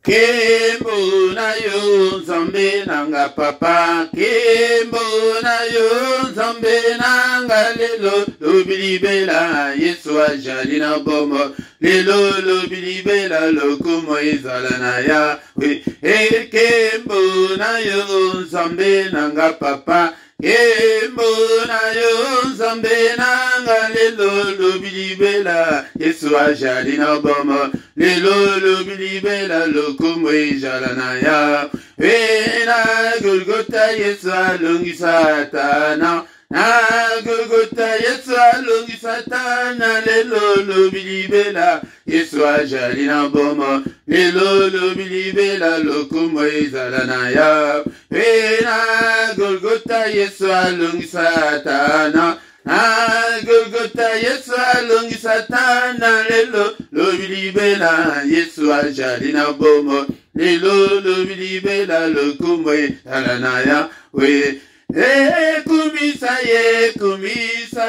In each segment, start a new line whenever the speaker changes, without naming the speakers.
Kimbo na yo zambe nanga papa, Kimbo na yo zambe nanga lelo lobilibela Yesu ajali na bomo lelo lobilibela lokumo izala na ya we Kimbo na yo zambe nanga papa, Kimbo na yo zambe nanga lelo lobilibela Yesu ajali na bomo lelo lobilibela lokumo izala na ya we na Golgotha Yesu alongi satana na Golgotha Yesu alongi satana lelo lobilibela Yesu ajali na bomo lelo lobilibela lokumo izala na ya we na Golgotha Yesu alongi satana na Golgotha Yesu alongi satana lelo lobilibela Yesu ajali na bomo lelo lobilibela lokumo izala na ya we kumisa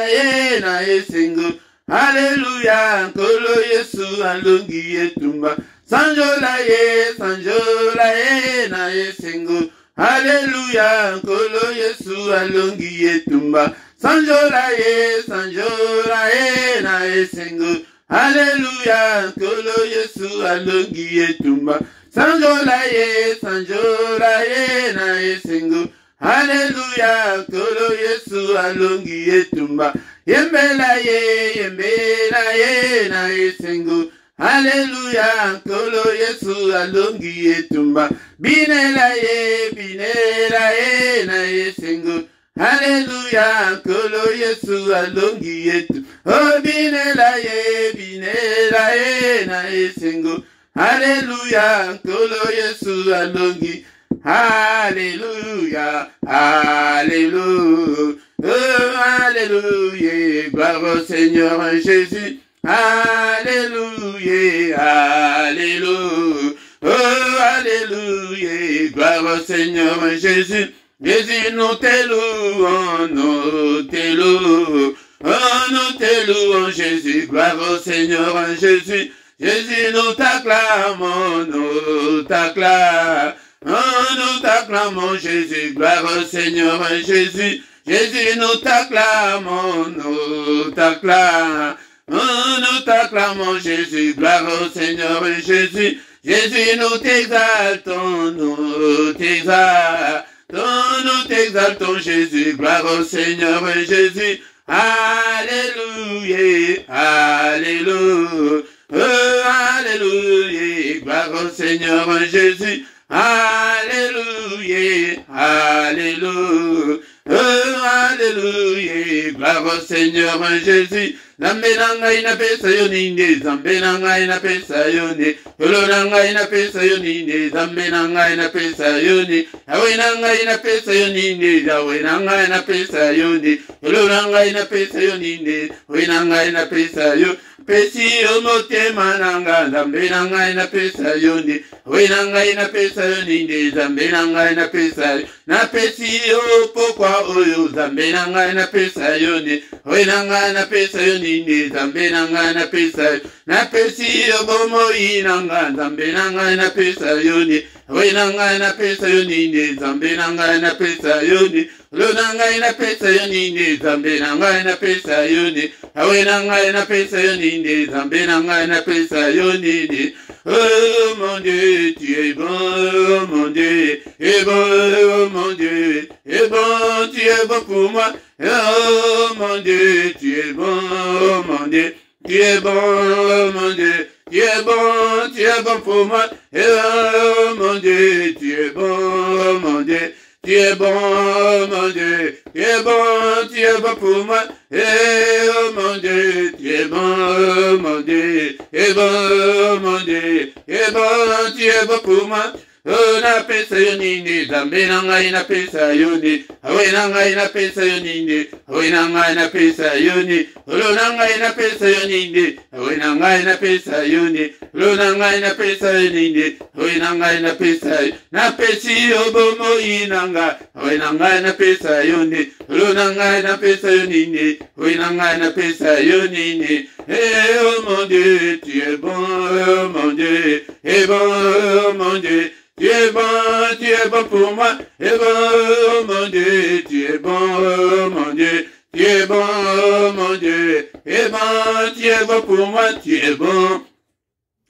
ye na esengo haleluya nkolo Yesu alongi etumba sanjola ye na esengo haleluya nkolo Yesu alongi etumba sanjola ye na esengo haleluya nkolo Yesu alongi etumba sanjola ye na esengo haleluya nkolo Yesu alongi etumba yembela ye na esengo haleluya nkolo Yesu alongi etumba binela ye na esengo haleluya nkolo Yesu alongi etumba oh binela ye na esengo haleluya nkolo Yesu alongi Alléluia, Alléluia, oh, Alléluia, gloire au Seigneur Jésus, Alléluia, Alléluia, oh, Alléluia, gloire au Seigneur Jésus, Jésus nous te louons, nous te louons, oh, nous te louons Jésus, gloire au Seigneur Jésus, Jésus nous t'acclamons, nous t'acclamons. Oh, nous t'acclamons Jésus, gloire au Seigneur Jésus, Jésus nous t'acclamons, nous t'acclamons. Oh, nous t'acclamons Jésus, gloire au Seigneur Jésus, Jésus nous t'exaltons, nous t'exaltons Jésus, gloire au Seigneur Jésus, Alléluia, Alléluia, oh, Alléluia, gloire au Seigneur Jésus, Alléluia, Alléluia, oh, Alléluia, gloire au Seigneur Jésus. Zambe nanga ina pesa yoninde, zambe nanga ina pesa yone, yolo nanga ina pesa yoninde, zambe nanga ina pesa yone, yawe nanga ina pesa yoninde, yawe nanga ina pesa yone, yolo nanga ina pesa yoninde, yawe nanga ina pesa yo. Pesi omotema nanga, zambe nanga ina pesa yone, yawe nanga ina pesa yoninde, zambe nanga ina pesa yo. Na pesi opokwa oyo, zambe nanga ina pesa yone, yawe nanga ina pesa yone. Zambe nanga na pesa na pesi obomo inanga zambe nanga na pesa yoni we nanga na pesa yoni zambe nanga na pesa yoni lo nanga na pesa yoni zambe nanga na pesa yoni we nanga na pesa yoni zambe nanga na pesa yoni. Oh mon Dieu, tu es bon, oh mon Dieu, et bon, oh mon Dieu, et bon, tu es bon pour moi. Oh mon Dieu, tu es bon, oh mon Dieu, tu es bon, oh mon Dieu, tu es bon pour moi. Oh mon Dieu, tu es bon, oh mon Dieu, tu es bon, oh mon Dieu, tu es bon pour moi. Oh mon Dieu, tu es bon, oh mon Dieu, tu es bon, oh mon Dieu, tu es bon pour moi. Oh na pesa yo nini, zambe na ngai na pesa yo ni. Awe na ngai na pesa yo nini, awe na ngai na pesa yo ni. Olo na ngai na pesa yo nini, awe na ngai na pesa yo ni. Olo na ngai na pesa yo nini, awe na ngai na pesa yo. Na pesi yo bomo inanga, awe na ngai na pesa yo ni. Olo na ngai na pesa yo nini, awe na ngai na pesa yo nini. Eh oh mon Dieu, tu es bon, oh mon Dieu, et bon, oh mon Dieu. Tu es bon pour moi, et bon, oh mon Dieu, tu es bon, oh mon Dieu, tu es bon, oh mon Dieu, et bon, tu es bon pour moi, tu es bon.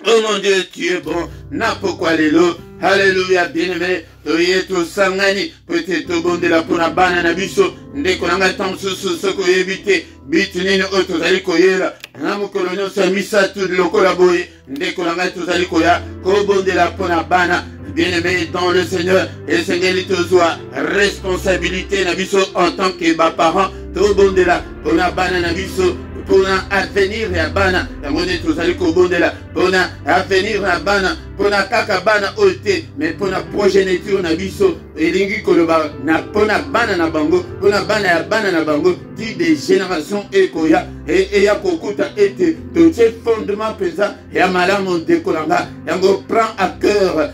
Oh mon Dieu, tu es bon. Na pourquoi l'élo. Alléluia, bien-aimé. Toye to sangani. Peut-être bon de la pona banana biso. Ndeko nanga tam susu soko éviter. Bitunini oto zali koyela. Namu kolonyo sa misa tout lokola boye. Ndeko nanga to zali koya. Ko bon de la pona bana. Bien-aimé dans le Seigneur. Et Seigneur il te soit responsabilité na biso en tant que parent. To bon de la pona banana biso. Pour avenir ya bana yangonde tozali kobondela pona avenir ya bana pona kaka bana ote mais pona progéniture na biso elingi koloba na pona bana na bango pona bana ya bana na bango di des générations ekoya et ya kokuta ete totie fondement pesa ya malamu dekolanga yango prend à cœur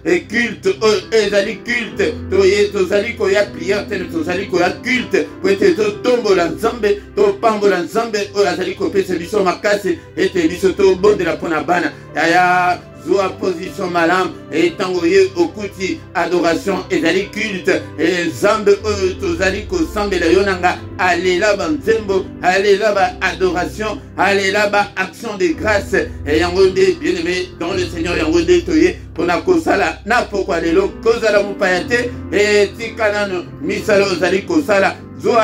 et culte ezali culte toye tozali koya prière tozali koya culte kwete to tombola nzambe to pambola nzambe oyo azali kopesa biso makasi ete biso tobondela mpona bana yaya zwa position malamu etango ye okuti adoration ezali culte nzambe oyo tozali kosambela yo nanga alela banzembo alela ba adoration alela ba action de grâce yango nde bien aimé dans le Seigneur yango nde toye mpona kosala na pokwa lelo kozala mopaya te etika nano misala ozali kosala zwa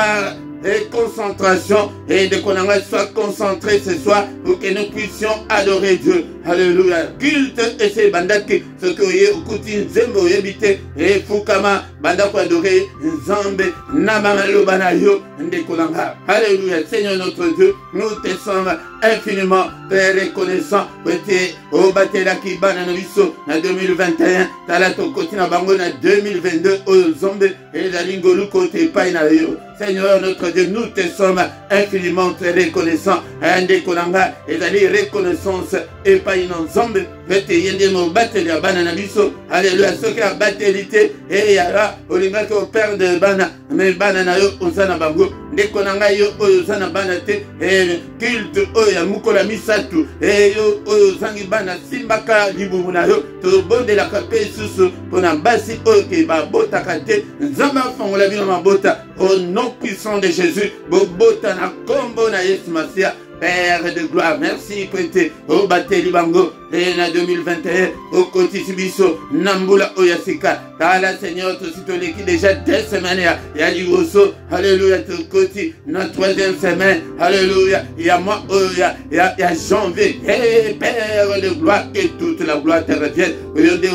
et concentration et de qu'on soit concentré ce soir pour que nous puissions adorer Dieu. Alléluia. Culte et c'est bandaki ce que vous au côté Zembo habité et Fukama bandako adorer Nzambe Namamalo Banayo Ndekolanga. Alléluia. Seigneur notre Dieu, nous te sommes infiniment reconnaissants pour te au batela ki bananabiso na 2021 talato kotina bango na 2022 au Zombe et la lingolu kote paina yo. Seigneur notre Dieu, nous te sommes infiniment reconnaissants. Ande kolanga ezali reconnaissance et pas une ensemble. Fete yende mo bateli ya bana na biso. Alléluia. Soki ya batelité et yara olinga ko père de bana mais bana na yo osana bango. Ndeko nanga yo oyo osana bana te et culte oyo ya mukola misatu et yo oyo zangi bana simbaka libumu na yo to bondela kape susu pona basi oyo ke ba botaka te nzamba fongola bino mabota au nom puissant de Jésus bobota na kombo na Yesu Masia Père de gloire, merci Pente, au Bateli Bango, et na 2021, au Koti Sibiso, Nambula Oyasika, Tala Seigneur, tout suite qui déjà des semaines, il y a du Rosso, Alléluia, tout Koti, notre troisième semaine, Alléluia, il y a moi, il y a janvier, et Père de gloire, que toute la gloire te revienne,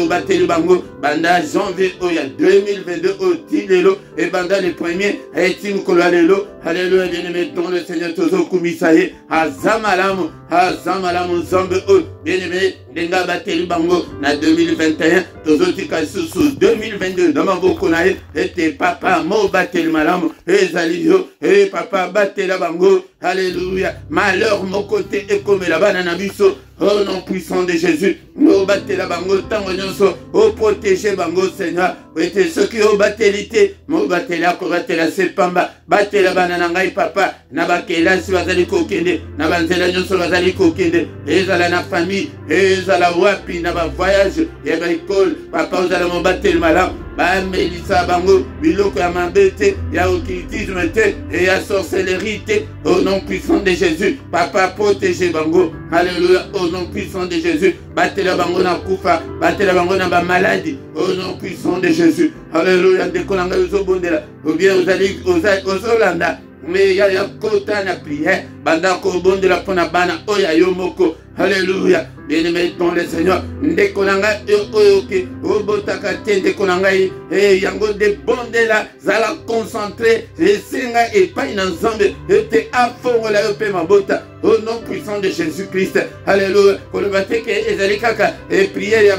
au Bateli Bango, Banda janvier, il y a 2022, au Tilelo, et Banda les premiers, et Tim Kolalelo, Alléluia, bien-aimé, dans le Seigneur, Tozo Kumisaye, Azamalamu Zambe bien-aimé Denga Bateli Bango na 2021 tozotika susu 2022 dans maboko na ye ete papa mo bateli malamu ezali yo et papa batela bango alléluia malheur mon côté ekomela bana na biso au nom puissant de Jésus mo batela bango tango nyonso o protéger bango Seigneur ete soki o batelité mo batela ko batela sepamba batela bana na ngai papa na bakela si bazali kokende na banzela nyonso bazali kokende ezala na famille ezala wapi na ba voyage ya ba école papa ozala mo batela malamu ba melisa bango biloko ya mabete ya occultisme te et ya sorcellerie te au nom puissant de Jésus papa protéger bango alléluia au nom puissant de Jésus batela bango na kufa batela bango na ba maladie au nom puissant de Jésus alléluia dekolanga uzobondela ou bien ozolanda mais il y a kota na prière banda ko bondela pona bana oya yo moko Alléluia. Bien-aimé dans le Seigneur. Ndekonanga oyoke obotaka te ndekonangai yango de bonde la zala concentré esenga epai na Nzambe ete afongola yo pe mabota au nom puissant de Jésus-Christ. Alléluia. Koloba te ke ezali kaka prière ya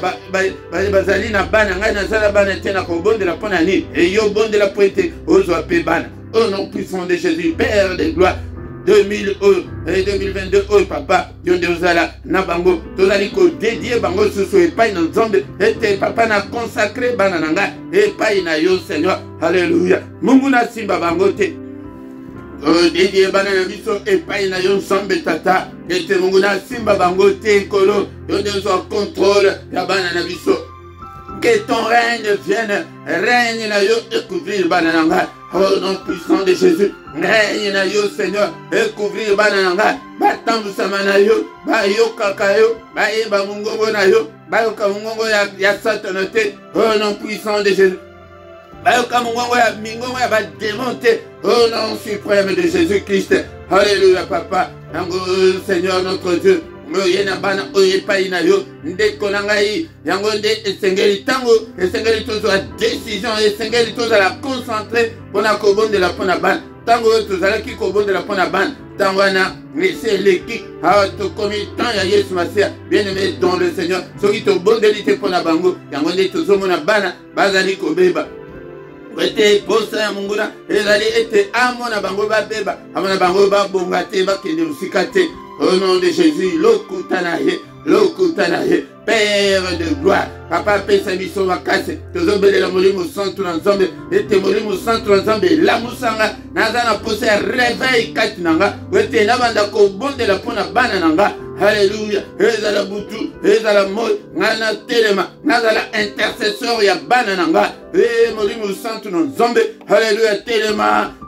bazali na bana ngai nazala bana te na kobondela mpona nini yo bondela po ete ozwa pe bana au nom puissant de Jésus, Père de gloire. 2022 papa yonde ozala na bango tozali ko dédier bango susu epai na Nzambe ete papa na consacré bana nanga epai na yo Seigneur. Alléluia. Mungu na simba bango te dédier bana na biso epai na yo Nzambe tata ete mungu na simba bango te kolo yonde ozo contrôle ya bana na biso. Que ton règne vienne, règne na yo et couvrir banananga. Au nom puissant de Jésus, règne na yo Seigneur et couvrir banananga. Batambu samana yo, ba yo kakayo, ba eba mungongo na yo, ba yo kamungongo ya satanote. Au nom puissant de Jésus. Ba yo kamungongo ya mingongo ya ba démonter. Au nom suprême de Jésus-Christ. Alléluia papa. Seigneur notre Dieu. Yena bana oyepai na yo ndekonangai yango nde esengeli tango esengeli tozwa décision esengeli tozala concentré pona kobondela pona bana tango tozalaki kobondela pona bana tango wana eseleki awa tokomi temps ya Yesu Masia bien-aimé dans le Seigneur soki tobondeli te pona bango yango nde tozomona bana bazali kobeba ete posa ya munguna ezali ete amona bango babeba amona bango babonga te bakende musika te. Au nom de Jésus, l'okutanaye, Père de gloire, Papa pesa biso makase, tozobele la molimo centre Nzambe, ete molimo centre Nzambe, la musanga, nazana pose réveil kati nanga, ete nabanda ko bonde la pona bana nanga. Alléluia. Ezala butu, ezala moi, ngana telema, nazala intercesseur ya bana nanga. Molimo centre Nzambe. Alléluia.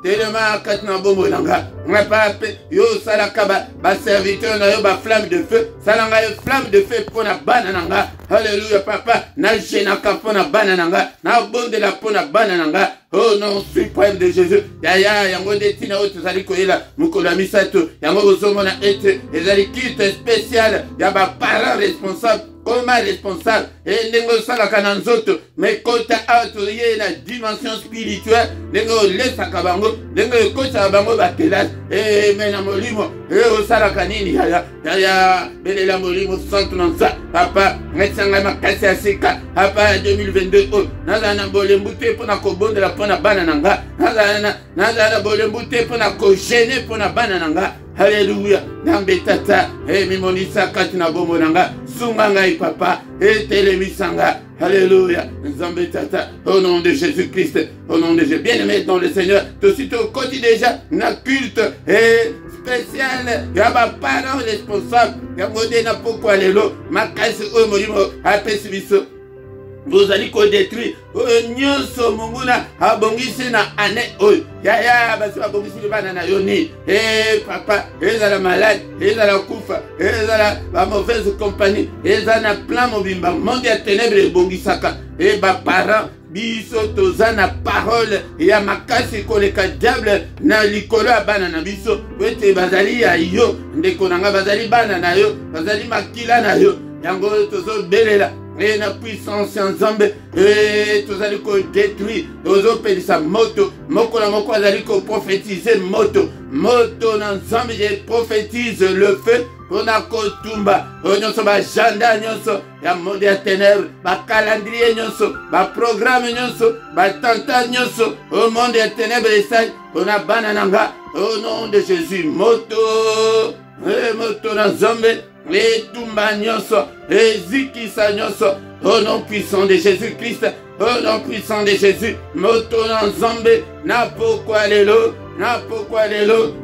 Telema katina bombo nanga. Ngapape yo salaka ba serviteur na yo ba flamme de feu. Salanga yo flamme de feu pona bana nanga. Alléluia papa. Na jenaka pona bana nanga. Na bonde la pona bana nanga. Oh non, suprême de Jésus. Yaya yango detina oto zali koyela mukolo misato. Yango bozomona ete ezali kite spécial ya ba parents responsables. Comment responsable et nengo salaka na nzoto mais kota auto ye na dimension spirituelle nengo lesa kabango nengo kota bango batelas et mena molimo e salaka nini ya belela molimo santo nanza papa ngetsanga makasi asika papa 2022 nazana bolembute pona kobondela pona bana nanga nazana bolembute pona ko gêner pona bana nanga. Alléluia. Nambe tata. Mimonisa katina bombo nanga. Sunga ngai papa. Telemisanga. Alléluia. Nzambe tata. Au nom de Jésus-Christ. Au nom de Jésus. Bien-aimé dans le Seigneur. Tout de suite au quotidien déjà. Na culte. Spécial. Yaba parents responsables. Yamode na pourquoi lelo. Makasi o molimo. Apesi biso. Vous allez ko détruire nyonso munguna abongisi na ane oyo ya basi abongisi bana na yoni papa ezala malade ezala kufa ezala ba mauvaise compagnie ezala plan mobimba monde ya ténèbres ebongisaka ba parents biso tozana parole ya makasi koleka diable na likolo ya bana na biso wete bazali ya yo ndeko nanga bazali bana na yo bazali makila na yo yango tozobelela et la puissance ensemble et tous allez ko détruire aux opérer sa moto moko na moko allez ko prophétiser moto ensemble je prophétise le feu pour na kotumba nyonso ba janda nyonso ya monde ya ténèbres ba calendrier nyonso ba programme nyonso ba tanta nyonso au monde ya ténèbres ça on a banananga au nom de Jésus moto ensemble les tumba nyonso ezikisa nyonso au nom puissant de Jésus-Christ au nom puissant de Jésus moto na Nzambe na pourquoi lelo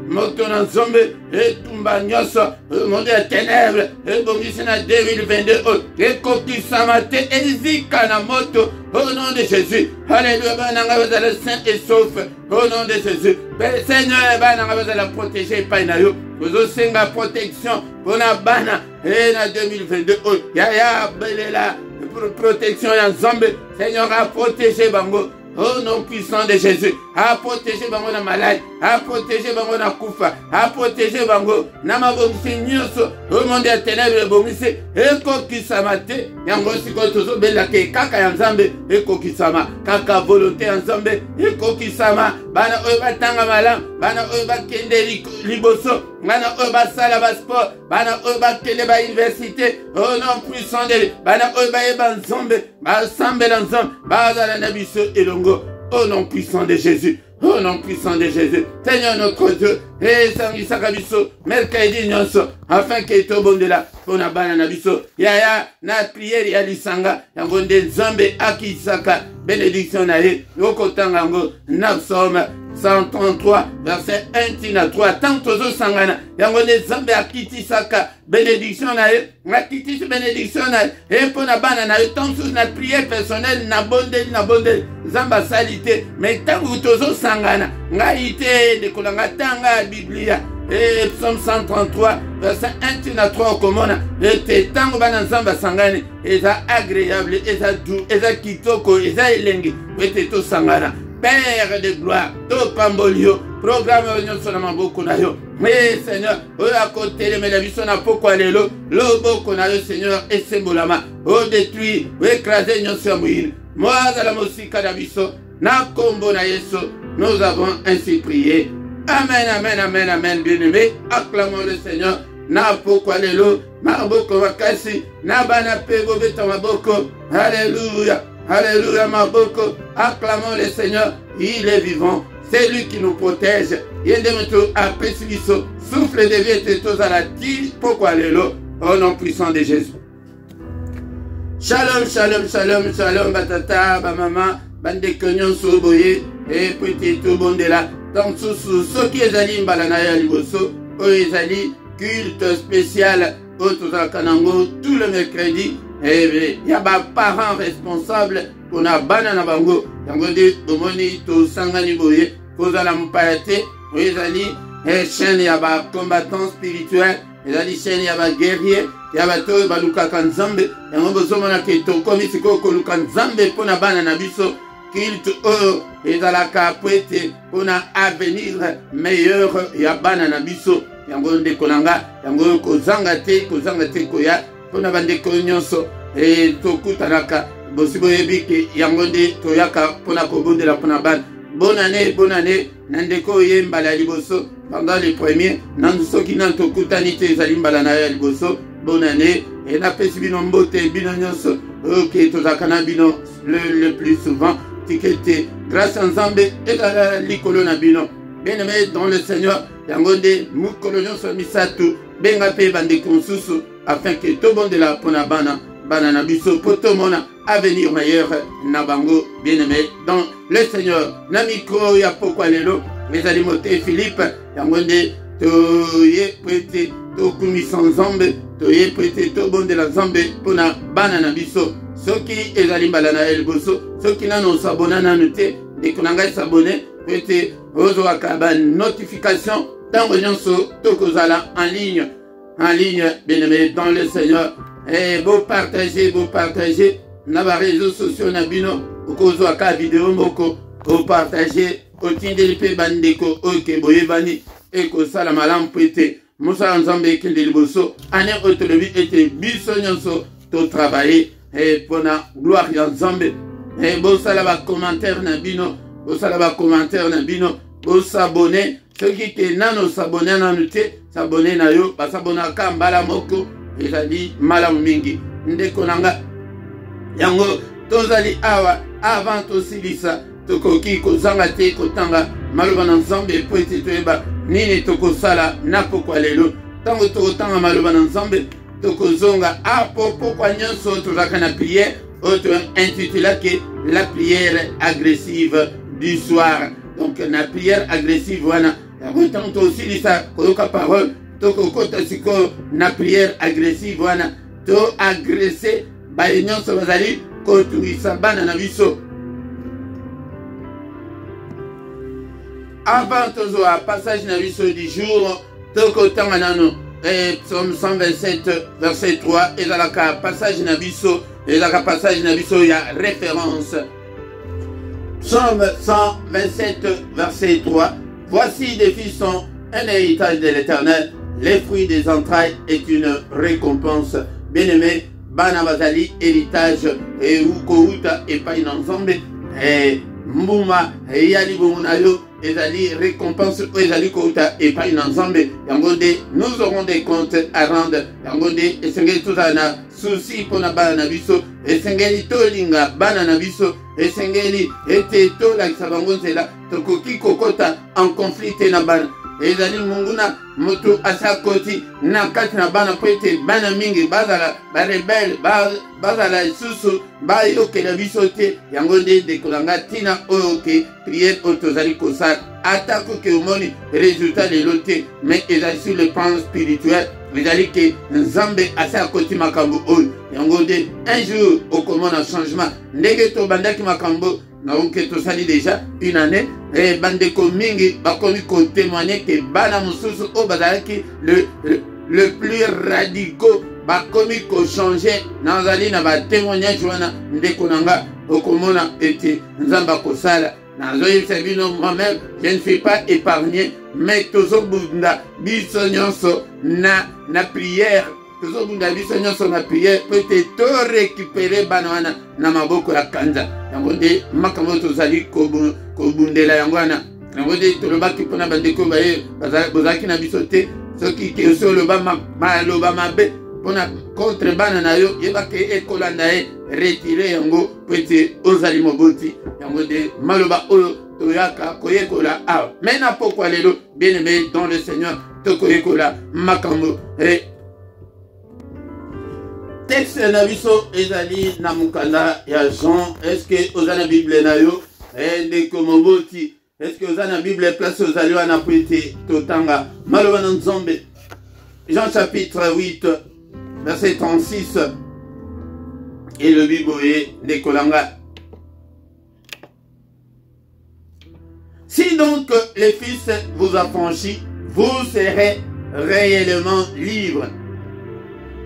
moto na Nzambe etumba nyonso monde ya ténèbres ebongisi na 2022 ekokisama te ezika na moto au nom de Jésus. Alléluia. Bananga bazala saint et sauf au nom de Jésus. Seigneur bananga bazala protéger pa na yo ozosenga protection pona bana na 2022 ya belela protection ya Nzambe. Seigneur a protégé bango au nom puissant de Jésus, a protégé bango na malade, a protégé bango na kufa, a protégé bango na mabongisi nyonso au monde ya ténèbre bongisi ekokisama te. Yango sikoyo tozobela ke kaka ya Nzambe ekokisama, kaka volonté ya Nzambe ekokisama. Bana oyo batanga malamu, bana oyo bakende liboso, bana oyo basala ba sport, bana oyo bakende ba université, au nom puissant de bana oyo bayeba Nzambe, basambela Nzambe, bazala na biso elongo, au nom puissant de Jésus. Au nom puissant de Jésus, Seigneur notre Dieu, et sangisaka biso, mercredi nyonso, afin que tobondela, pona bana na biso, yaya, na prière ya lisanga, yango nde Nzambe akisaka, bénédiction na ye, yokotanga ngo, na psaume 133, verset 1 à 3, tant tozo sangana, yango nde Nzambe akitisaka, bénédiction na ye, akitisi bénédiction na ye, et pona bana na ye, tant sous na prière personnelle, na bondeli, Nzamba salite, mais tant tozo sangana, ngai te de kolanga tanga Biblia, et psaume 133 verset 1 à 3 komona, et te tango bana Nzamba sangane, eza agréable, eza doux, eza kitoko, eza elenge, et te to sangana. Père de gloire, to pambolio, programme nyonso na maboko na yo. Mais Seigneur, oyo akotele me la biso na poko alelo, loboko na yo Seigneur esembolama, o détruire, o écraser nyonso ya moyini. Moi à la mosika na biso, na kombo na Yesu, nous avons ainsi prié. Amen, amen, amen, amen, bien-aimé. Acclamons le Seigneur. Na poko alelo, maboko makasi, na bana pego beta maboko. Alléluia. Alléluia, maboko. Acclamons le Seigneur. Il est vivant. C'est lui qui nous protège. Souffle de vie et tous à la tige. Pourquoi alléluia? Au nom puissant de Jésus. Shalom, shalom, shalom, shalom, batata, ba maman, bande kenyon soboye, et petit tout bon de là. Donc, ce qui est allé mbalanaya liboso, o ezali culte spécial au Kanango tout le mercredi. Et il y a des parents responsables pour la banane bango. Yango de omoni to sangani boye, koza la mpayate, o ezali chaîne ya ba combattants spirituels, ezali chaîne ya ba guerrier. Yabato baluka kanzambe yango bozomona ke to komi siko koluka nzambe pona bana na biso kilt o ezalaka poete pona avenir meilleur ya bana na biso yango ndeko nanga yango kozanga te koya pona bandeko nyonso e tokutanaka bosibo yebike yango nde toyaka pona kobondela pona bana. Bonne année nandeko yembala liboso pendant les premiers nansoki nantokutani te ezali mbala na ya liboso. Bonne année et na pesi bino mbote bino nyonso ok tozakana bino le plus souvent tikete grâce à Nzambe et la likolo na bino bien-aimé dans le Seigneur yangonde mukolo nyonso misatu benga pe bande konsusu afin que tout bon de la pona bana na biso poto mona avenir meilleur na bango bien-aimé dans le Seigneur na micro ya pokwa lelo mes alimote Philippe yangonde to ye prete to kumisa Nzambe to ye prete to bon de la Nzambe pona bana na biso soki ezali mbala na elboso soki nano sabona nanu te de konanga sabone prete ozo akaba notification tango nyonso to kozala en ligne bien-aimé dans le Seigneur. Et vous partagez na ba réseaux sociaux na bino okozo aka vidéo moko ko partager otindeli pe bandeko oke boyebani et ko sala malam prete Moussa Nzambe kende liboso ane otolobi ete biso nyonso to travailler et pona gloire ya Nzambe et bo sala ba commentaire na bino bo s'abonner ceux qui te nano s'abonner nanu te s'abonner na yo ba s'abonner ka mbala moko ezali malamu mingi ndeko nanga yango tozali awa avant tosilisa tokoki kozanga te kotanga maloba na Nzambe po ete toyeba nini tokosala na pokwa lelo ntango tokotanga maloba na Nzambe tokozonga apo pokwa nyonso tozalaka na prière oyo tointitulaki la prière agressive du soir. Donc na prière agressive wana yango ntango tosilisa koyoka parole tokokota sikoyo na prière agressive wana to agresse baye nyonso bazali koturisa bana na biso. Avant tozoa passage na biso du jour tokotanga nano psaume 127 verset 3 ezalaka passage na biso ya référence. Psaume 127 verset 3 Voici des fils sont un héritage de l'Éternel. Les fruits des entrailles est une récompense. Bien-aimé, bana bazali héritage et ukouta et pas inensemble et mbuma et yali bomunayo ezali récompense ezali kouta et pas inensemble. Yangode nous aurons des comptes à rendre. Yangode et sengeli tuzana souci pour na bana biso et sengeli tolinga bana na biso et sengeli ete to la sabangonzela tokoki kokota en conflit na bana. Ezali munguna moto asakoti na kati na bana pete bana mingi bazala ba rebelle bazala susu ba yokela bisote yango nde dekolanga tina oyoke prière otozali kosala atako ke omoni résultat lelo te mais ezali sur le plan spirituel ezali ke nzambe asakoti makambo oyo yango nde un jour okomona changement ndenge tobandaki makambo donc tout ça dit déjà une année et bande mingi bakomi ko témoigner que bana mususu o bazalaki le plus radicaux bakomi ko changer nazali na ba témoignage wana ndeko nanga okomona ete nzamba kosala nazoyi sabino moi-même je ne suis pas épargné mais tozo bunda biso nyonso na prière tozo bunda biso nyonso na prière peut-être to récupérer bana wana na maboko ya kanza yango nde makambo tozali kobundela yango wana yango nde tolobaki mpona bandeko baye bozalaki na biso te soki ke osi oloba maloba mabe mpona contre bana na yo yebake ekolanda ye retire yango po ete ozali moboti yango nde maloba oyo toyaka koyekola awa me na pokwa lelo bien aimé dans le Seigneur tokoyekola makambo texte na biso ezali na mukanda ya Jean. Est-ce que ozana Bible na yo ndeko moboti est-ce que ozana Bible place ozali wana po ete totanga maloba na nzambe. Jean chapitre 8 verset 36 et le biboye ndekolanga. Si donc les fils vous affranchissent, vous serez réellement libres.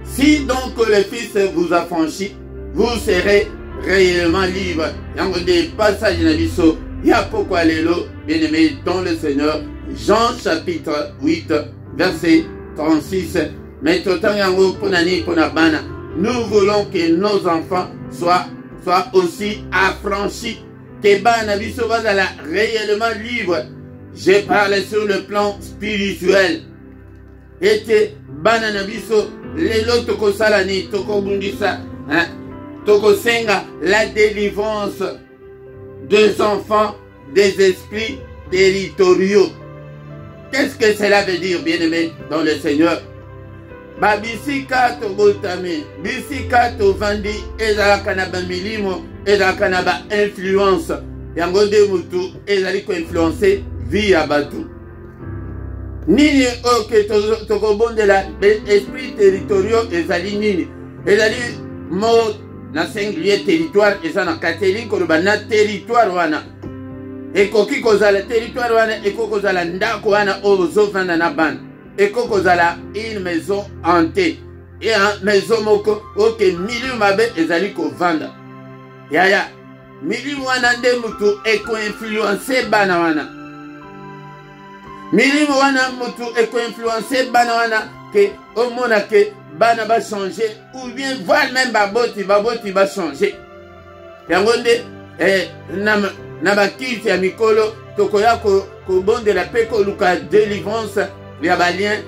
Si donc le Fils vous affranchit, vous serez réellement libre. Yango des passages na biso ya pourquoi lelo bien aimé dans le Seigneur. Jean chapitre 8 verset 36. Mais totan yango ponani ponabana. Nous voulons que nos enfants soient aussi affranchis. Que bana biso bazala réellement libre. Je parle sur le plan spirituel. Et que bana na biso lelo toko salani toko bundisa toko senga la délivrance des enfants des esprits territoriaux. Qu'est-ce que cela veut dire, bien-aimé dans le Seigneur? Ba bisika to botame bisika to vandi ezalaka na ba milimo ezalaka na ba influence yango de mutu ezali ko influencer vie ya batu. Nini oke tokobondela esprit territoriaux ezali nini ezali mo na singulier territoire eza na catholique koloba na territoire wana ekoki kozala territoire wana ekoki kozala ndako wana ozovanda na bana ekoki kozala une maison hantée et en maison moko oke milieu mabe ezali kovanda yaya milieu wana nde mutu eko-influencer bana wana milimo wana mutu eko-influencer bana wana ke omona ke bana ba changer ou bien voire même baboti ba changer yango nde na bakiti ya mikolo tokoya kobondela mpe koluka délivrance ya balien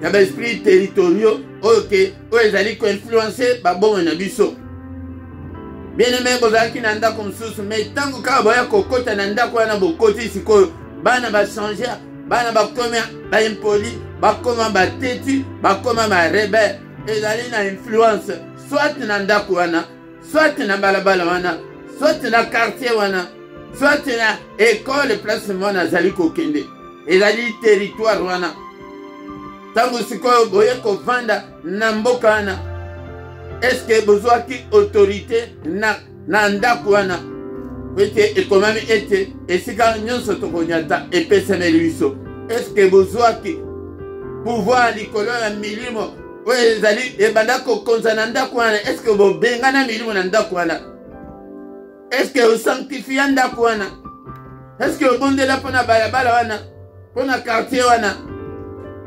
ya baesprit territoriaux oyo ezali ko-influencer babongo na biso. Bien-aimé bozalaki na ndako mosusu mais ntango kaka boya kokota na ndako wana bokoti sikoyo bana ba changer bana bakoma baimpoli bakoma bateti bakoma barebele ezali na influence soit na ndako wana soit na balabala wana soit na quartier wana soit na école place mwana azali kokende ezali territoire wana. Tango sikoyo boye kovanda na mboka wana est-ce que bozwaki autorité na ndako wana ete ekomami ete esika nyonso tokonyata epesemeli biso? Est-ce que bozwaki pouvoir likolo ya milimo oyo ezali ebanda kokonza na ndako wana? Est-ce que bobengana milimo na ndako wana? Est-ce que osanctifia ndako wana? Est-ce que obondela mpona balabala wana? Pour na quartier wana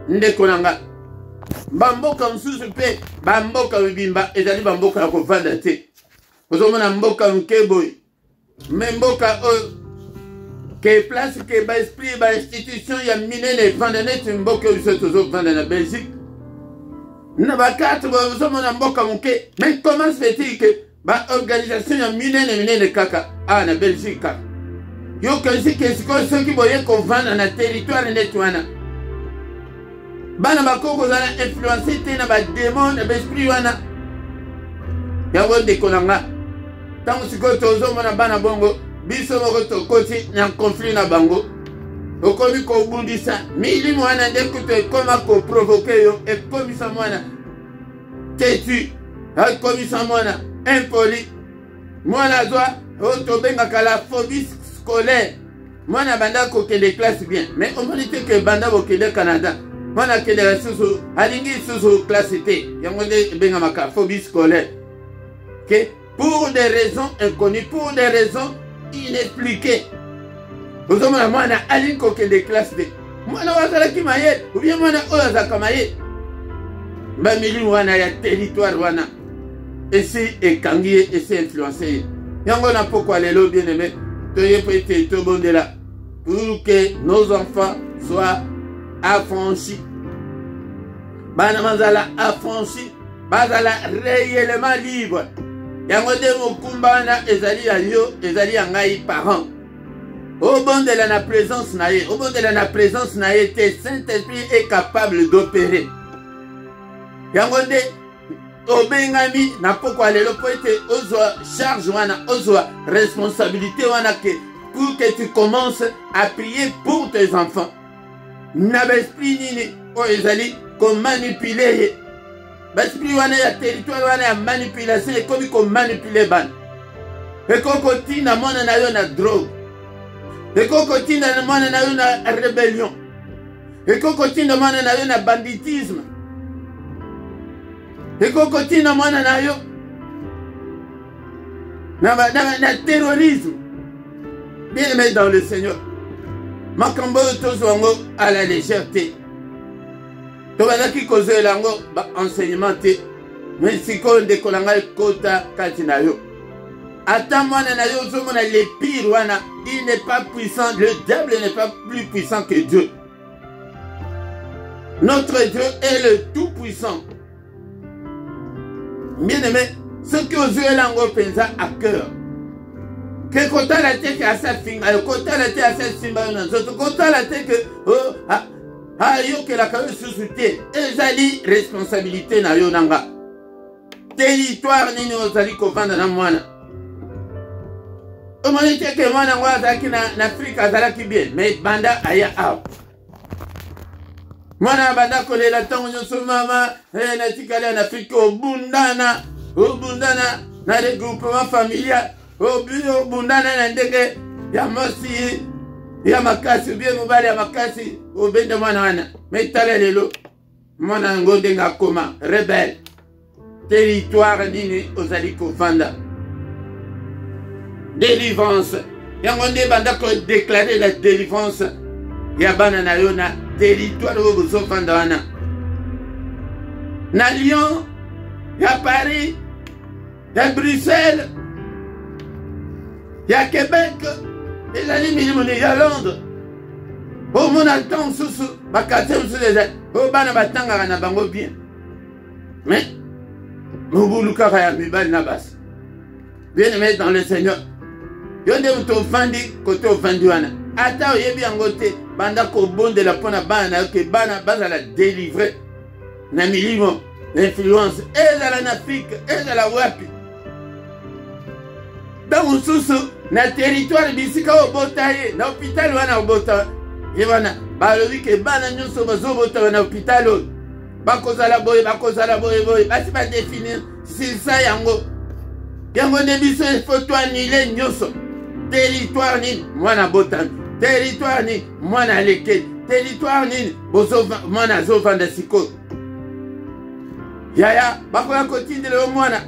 ndeko nanga bamboka msusu pe bamboka bimba ezali bamboka ya kovanda te ozomona mboka nkeboy me mboka oyo ke place ke ba esprit ba institution ya minene vanda neti mboka oyo biso tozovanda na Belgique na bakarte ozomona mboka moke mais comment se fait-il que ba organisation ya minene kaka na Belgique kaka yo kanisi ke sikoyo soki boye kovanda na territoire neti wana bana bakoko zala influencé te na badémon na baesprit wana yango ndeko na nga ntango sikoyo tozomona bana bongo biso moko tokoti na conflit na bango okomi kobundisa milimo wana nde kutu ekoma koprovoke yo ekomisa mwana tetu ekomisa mwana impoli mwana azwa oyo tobengaka la phobie scolaire mwana banda kokende classe bien mais omoni te ke banda bokende Canada mwana kendela susu alingi susu classe te yango nde ebengamaka phobie scolaire que pour des raisons inconnues, pour des raisons inexpliquées. Vous avez moi alingi kokende classe te mwana wazalaki maye ou bien mwana oyo azalaka maye bamili wana ya territoire wana esi ekangi ye esi influencé ye yango na pokwa lelo bien aimé toye po ete tobondela pour que nos enfants soient affranchis bana mazala affranchis bazala réellement libre yango nde mokumba wana ezali ya yo ezali ya ngai parent obondela na présence na ye obondela na présence na ye te Saint-Esprit est capable d'opérer yango nde obengami na pokwa lelo po ete ozwa charge wana ozwa responsabilité wana ke pour que tu commences à prier pour tes enfants na baesprit nini oyo ezali komanipuler ye baesprit wana ya territoire wana ya manipulation ekomi komanipule bana ekoki kotinda mwana na yo na drogue ekoki kotinda mwana na yo na rébellion ekoki kotinda mwana na yo na banditisme ekoki kotinda mwana na yo na terrorisme. Bien aimé dans le Seigneur makambo oyo tozwa yango à la légèreté tobazaki kozwela yango baenseignement te mais sikoyo ndeko na ngai kota kati na yo ata mwana na yo ozomona le pire wana il n'est pas puissant, le diable n'est pas plus puissant que Dieu. Notre Dieu est le tout puissant. Bien aimé, ce que aux yeux lango pensa à cœur que kota la tête à sa finga kota la tête à sa simba na zoto kota la tête que yo que la kawe susute ezali responsabilité na yo nanga territoire nini ozali kovanda na mwana omoni te ke mwana ngo azalaki na Afrique azalaki bien mais banda aya awa mwana banda kolela ntango nyonso mama natikali en Afrique obundana na regroupement familial obundana na ndenge ya mosi ya makasi bien mobali ya makasi obende mwana wana metala lelo mwana ngo ndenge akoma rebelle territoire nini ozali kovanda délivrance yango nde banda ko déclarer la délivrance ya bana na yo na territoire oyo bozovanda wana na Lyon ya Paris ya Bruxelles ya Québec ezali milimo ya Londres omona ntango mosusu bakartier mosusu ezali oyo bana batangaka na bango bien mais mobulu kaka ya mibali na basi bien aimé dans le Seigneur yo nde moto ofandi kote ofandi wana ata oyebi yango te banda kobondela mpona bana na yo ke bana bazala délivre na milimo influence ezala na Afrique ezala wapi ntango mosusu na territoire bisika obota ye na hôpital wana obota ye wana balobi ke bana nyonso bazobota na hôpital oyo bakozala boye basi badefinir sisa yango nde biso efo toanile nyonso territoire nini mwana botami territoire nini mwana alekeli territoire nini mwana azovanda sikoyo yaya bakoya kotindela yo mwana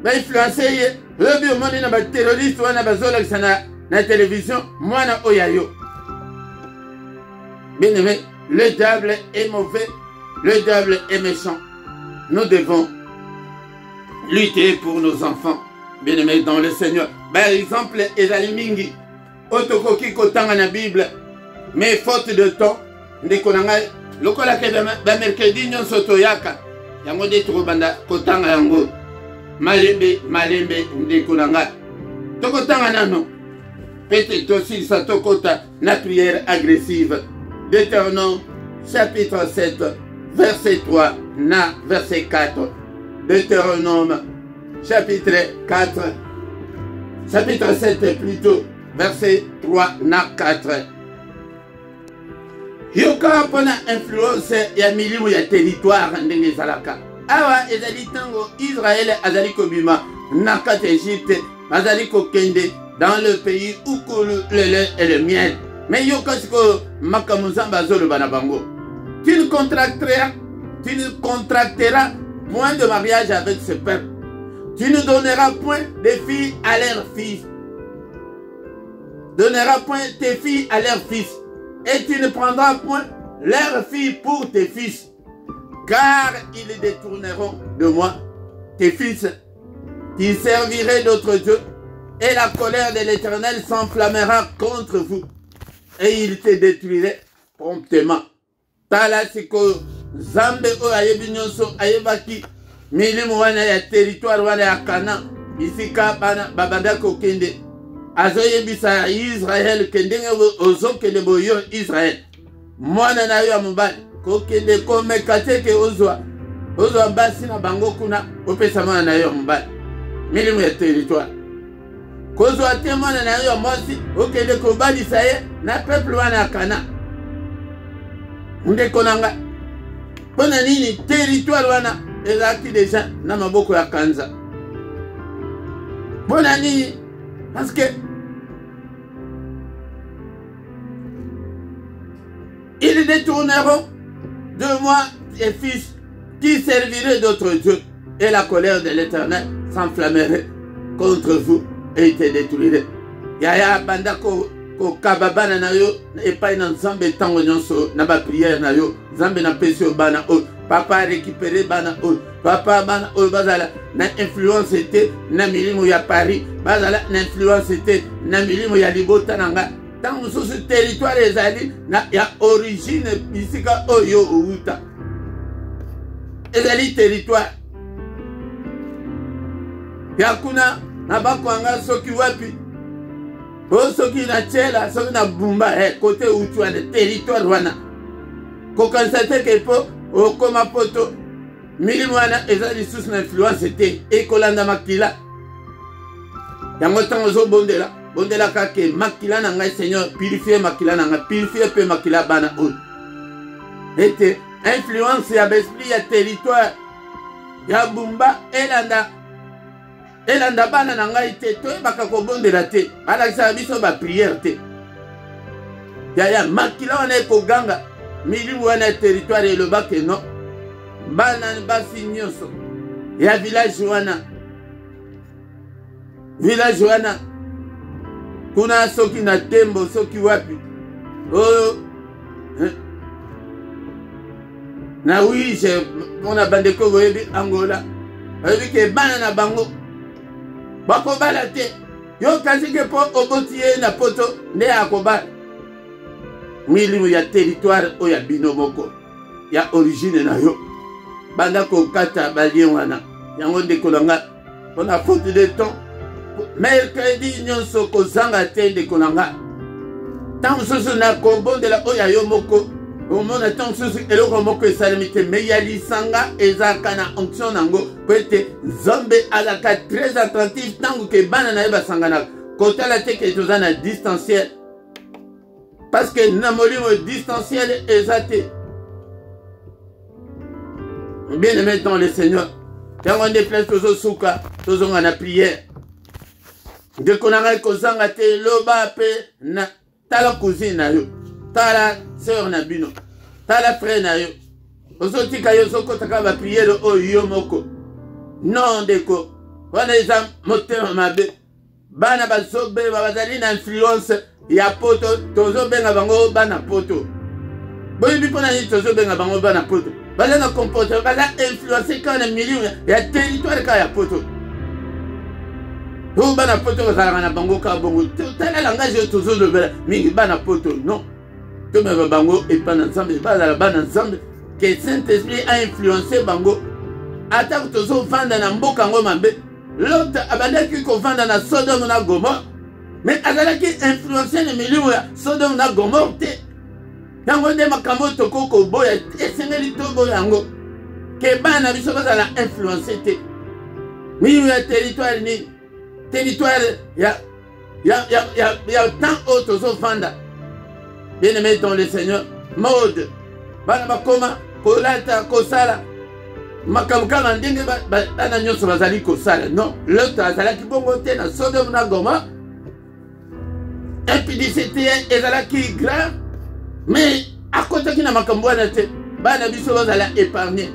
bainfluence ye lobi omoni na baterroriste wana bazolakisa na télévision mwana oyo yo Bien-aimé, le diable est mauvais, le diable est méchant. Nous devons lutter pour nos enfants, bien-aimés dans le Seigneur. Par exemple, ezali mingi, otokoki kotanga na Bible, mais faute de temps, ndeko na ngai, lokola ke ba mercredi nyonso toyaka, yango nde tokobanda kotanga yango. Malembe, malembe, ndeko na ngai. Tokotanga nano, pete tosilisa tokota na prière agressive. Deutéronome, chapitre 7, verset 3, na verset 4. Deutéronome, chapitre 4, chapitre 7 plutôt, verset 3, na 4. Yoka pona influence ya milimu ya territoire ndenge ezalaka. Awa ezali tango Israël azali kobima na kati Égypte, azali kokende dans le pays où coule le lait et le miel. Mais yoka siko makamuzamba zolo bana bango. Tu ne contracteras point de mariage avec ce peuple. Tu ne donneras point des filles à leurs fils. Donneras point tes filles à leurs fils. Et tu ne prendras point leurs filles pour tes fils. Car ils détourneront de moi tes fils qui serviraient d'autres dieux. Et la colère de l'Éternel s'enflammera contre vous. Et il te détruirait promptement. Tala siko zambe o ayebi nyonso ayebaki milimu wana ya territoire wana ya Kana isika bana babanda kokende azoyebisa Israël kendenge ozokende boyo Israël mwana na yo ya mobali kokende komeka teke ozwa basi na bango kuna opesa mwana na yo ya mobali milimu ya territoire kozwa te mwana na yo ya mwasi okende kobalisa ye na peuple wana ya Kana. Ndeko nanga pona nini territoire wana ezaki déjà na maboko ya Kanza. Pona nini parce que ils détourneront de moi les fils qui serviraient d'autres dieux et la colère de l'Éternel s'enflammerait contre vous et il te détruirait. Yaya bandako ko kababana na yo epai na Nzambe tango nyonso na ba prière na yo Nzambe na pesi bana o papa récupérer bana o papa bana o bazala na influence te na milimu ya Paris bazala na influence te na milimu ya libota nanga tango so territoire ezali na ya origine bisika oyo outa ezali territoire ya kuna na bakwanga soki wapi soki na chela soki na bumba côté utu wana territoire wana kokonstate ke po okoma poto milimu wana eza lisusu na influence te ekolanda makila yango ntango ozobondela kake makila na ngai Seigneur purifie makila na ngai purifie pe makila bana oyo ete influence ya besprit ya territoire ya bumba elanda bana na ngai te toyebaka kobondela te alakisaka biso bapriere te yaya makila wana ekoganga milimu wana ya territoire elobake no bana basi nyonso ya village wana kuna soki na tembo soki wapi oyo na wije mpona bandeko boyebi Angola oyebi ke bana na bango bakobala te yo kasi ke po oboti ye na poto nde akobala milimu ya territoire oyo ya bino moko ya origine na yo banda kokata balien wana yango ndeko na nga mpona faute de temps mercredi nyonso kozanga te ndeko na nga ntango mosusu na kobondela oyo ya yo moko omona ntango mosusu eloko moko esalemi te me ya lisanga ezalaka na onction nango po ete Nzambe azalaka très attentif ntango ke bana na ye basanganaka kotala te ke toza na distanciel parce que na molimo distanciel eza te. Bien aimé dans le Seigneur yango nde place tozosuka tozonga na prière ndeko na ngai kozanga te loba pe na tala cousine na yo tala sœur na bino tala frère na yo ozotika yo zokotaka bapriere oyo yo moko non ndeko wana eza motema mabe bana bazobeba bazali na influence ya poto tozobenga bango bana poto boyebi mpona nini tozobenga bango bana poto baza na comportement baza influencé kaka na milieu ya territoire kaka ya poto oyo bana poto bazalaka na bango kaka bongo tala langage oyo tozolobela mingi bana poto non tomema bango epa na nzambe bazala bana nzambe ke Saint-Esprit a influencé bango atako tozovanda na mboka yango mabe Lot abandaki kovanda na Sodome na Gomorre mais azalaki influencé na milieu ya Sodome na Gomorre te yango nde makambo tokoko boya esengeli toboya yango ke bana biso bazala influencé te milieu ya territoire ni territoire ya temps oyo tozovanda bien aimé dans le Seigneur mode bana bakoma kolata kosala makambo kaka ndenge bana nyonso bazali kosala non Lot azalaki bongo te na Sodome na Gomorre impudicité ezalaki grave mais akotaki na makambo wana te bana biso bazala épargné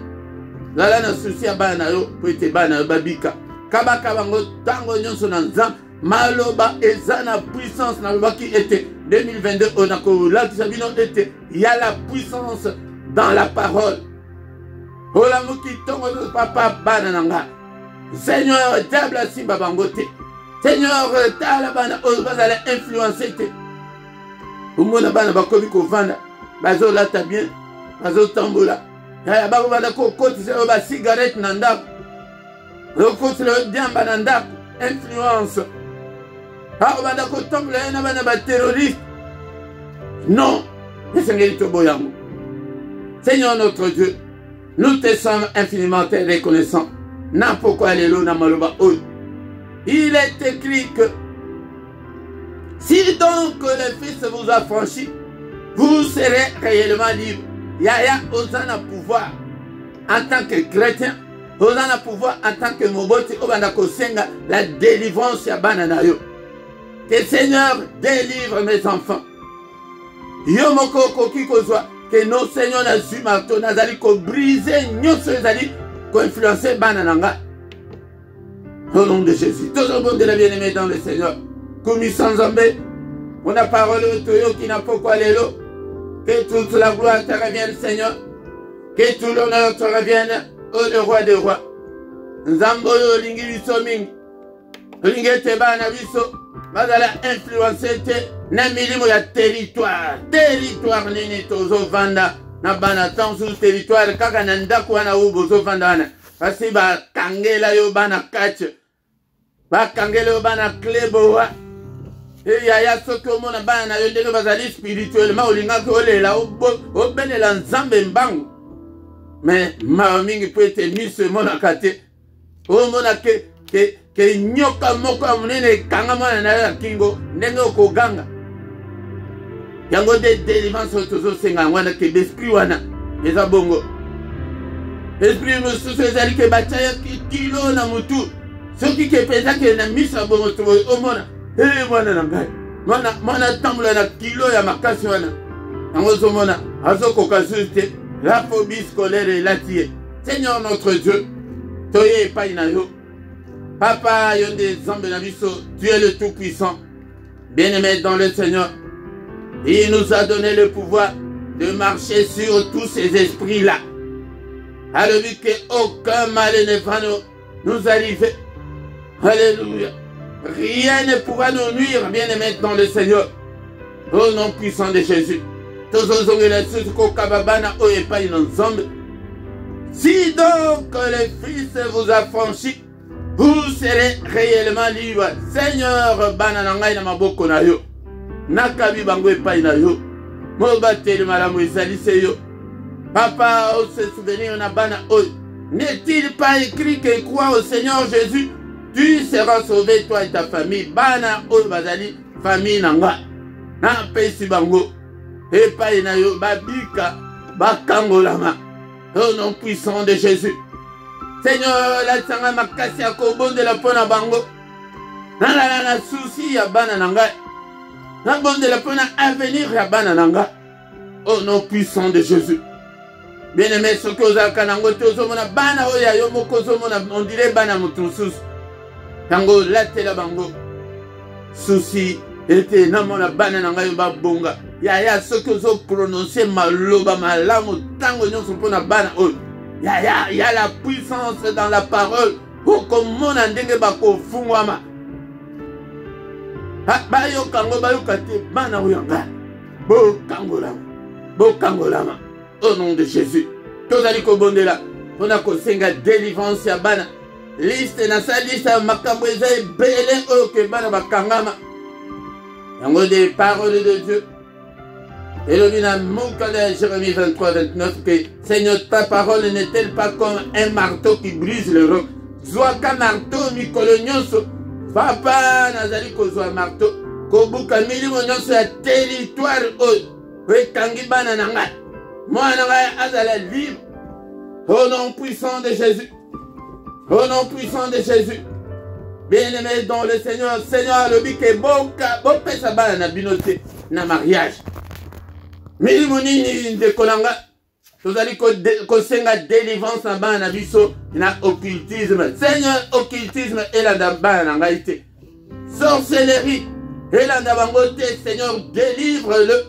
zala na susi ya bana yo po ete bana yo babika kabaka bango ntango nyonso na nzambe maloba eza na puissance nalobaki ete 2022 oyo nakolakisa bino ete ya la puissance dans la parole olamuki ntongo papa bana na nga Seigneur diable asimba bango te Seigneur tala bana oyo bazala influencé te omona bana bakomi kovanda bazolata bien bazotambola yaya bakobanda kokotisa oyo basigarete na ndako okotisa oyo diamba na ndako influence akobanda kotambola ye na bana baterroriste non esengeli toboya yango Seigneur notre Dieu nous te sommes infiniment reconnaissants na pourquoi lelo na maloba oyo il est écrit que si donc le Fils vous a franchi, vous serez réellement libre. Yaya osana pouvoir en tant que chrétien, osana pouvoir en tant que moboti, obanda kosenga la délivrance ya banana yo. Que Seigneur délivre mes enfants. Yo moko koki kozwa que nos seigneurs na su marteau nazali ko briser nyonso ezali ko influencer banana nga. Au nom de Jésus, tout le monde de la bien-aimée dans le Seigneur. Commis sans zambé, on a parole au toyo qui n'a pas quoi l'élo. Que toute la gloire te revienne, Seigneur. Que tout l'honneur te revienne, au roi des rois. Nzambo yo lingi biso mingi. Lingi te bana biso. Bazala influencer te na milimo ya territoire. Territoire nini tozo vanda. Na bana temps sur territoire kaka na ndako wana ubozo vanda wana. Kasi ba kangela yo bana catch. Bakangele yo bana klebo wa yaya soki omona bana na yo ndenge bazali spirituellement olingaki olela obelela nzambe mbangu mais mawa mingi po ete miso emonaka te omona ke nyoka moko ya monene ekanga mwana na yo ya kingo ndenge okoganga yango nde délivrance oyo tozosenga yango wana ke besprit wana eza bongo esprit mosusu ezali ke batiaki kilo na motu soki ke peza ke na misa bongo to omona mwana na ngai mwana tambola na kilo ya makasi wana yango ozomona azokoka susi te la phobie scolaire elati ye Seigneur notre Dieu toye epai na yo papa yo nde nzambe na biso tu es le tout puissant bien-aimé dans le Seigneur il nous a donné le pouvoir de marcher sur tous ces esprits là alors que aucun mal ne va nous arriver. Alléluia. Rien ne pourra nous nuire, bien-aimés dans le Seigneur. Au nom puissant de Jésus. Si donc le Fils vous a franchi, vous serez réellement libre. Seigneur, bananangai na maboko na yo. Nakabi bango epai na yo. Mobateli malamu ezalise yo. Papa, on se souvenir na bana oy. N'est-il pas écrit que crois au Seigneur Jésus, tu seras sauvé, toi et ta famille. Bana oy bazali famille nanga. Na pesi bango. Epai na yo babika bakangolama. Au nom puissant de Jésus. Seigneur, la tsanga makasi ya kobonde la pona bango. Na souci ya bana nanga. Na bonde la pona avenir ya bana nanga. Au nom puissant de Jésus. Bien-aimé, ce que vous avez kanango tozomona bana oya yo moko zomona on dirait bana mutusus. Tango late la bango. Souci était namona bana nanga yo babonga. ya ce que vous prononcez maloba malamu tango nyonso pona bana oyo. Ya la puissance dans la parole. Okomona ndenge bakofungwama. Bayokango bayokate bana oyanga. Bokangolama. Au nom de Jésus. Tozali kobondela. On a kosenga délivrance ya bana. Liste na sa liste makambo eza ebele oyo ke bana bakangama. Yango des paroles de Dieu. Et le bina Moukale, Jérémie 23, 29, que Seigneur, ta parole n'est-elle pas comme un marteau qui brise le roc? Zwaka marteau, mikolo nyonso. Papa, nazali kozwa marteau. Kobuka milimo nyonso ya territoire oyo. Wekangi bana na ngai. Mwana ngai azala libre. Au nom puissant de Jésus. Au nom puissant de Jésus. Bien-aimé dans le Seigneur. Seigneur, le bike boka. Bopesa bana na binote. Na mariage. Milimo nini ndekolanga. Tozali kosenga délivrance na bana na biso na occultisme. Seigneur, occultisme elanda bana na ngai te. Sorcellerie elanda bango te. Seigneur, délivre-le.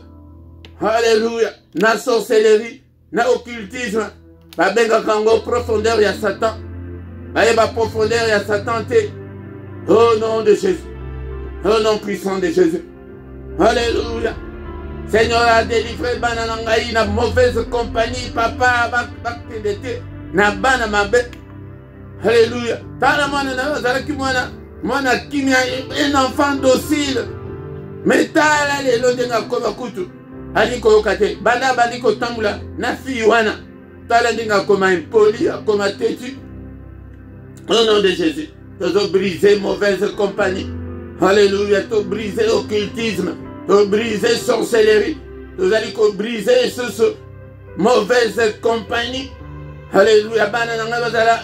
Alléluia. Na sorcellerie, na occultisme. Babenga kango profondeur ya Satan. Ba profondeur ya Satan te. Au nom de Jésus. Au nom puissant de Jésus. Alléluia. Seigneur a délivré bana nangai na mauvaise compagnie. Papa bakendete na bana mabe. Alléluia. Tala mwana na zalaki mwana kimia, un enfant docile. Mais tala lelo ndenga koma kutu. Ali koyoka te. Bana bandi kotambula na fille wana. Tala ndenga koma impoli, koma têtu. Au nom de Jésus. Tozo briser mauvaise compagnie. Alléluia. To briser occultisme. To briser sorcellerie. Tozo ali ko briser ce mauvaise compagnie. Alléluia. Bana nanga bazala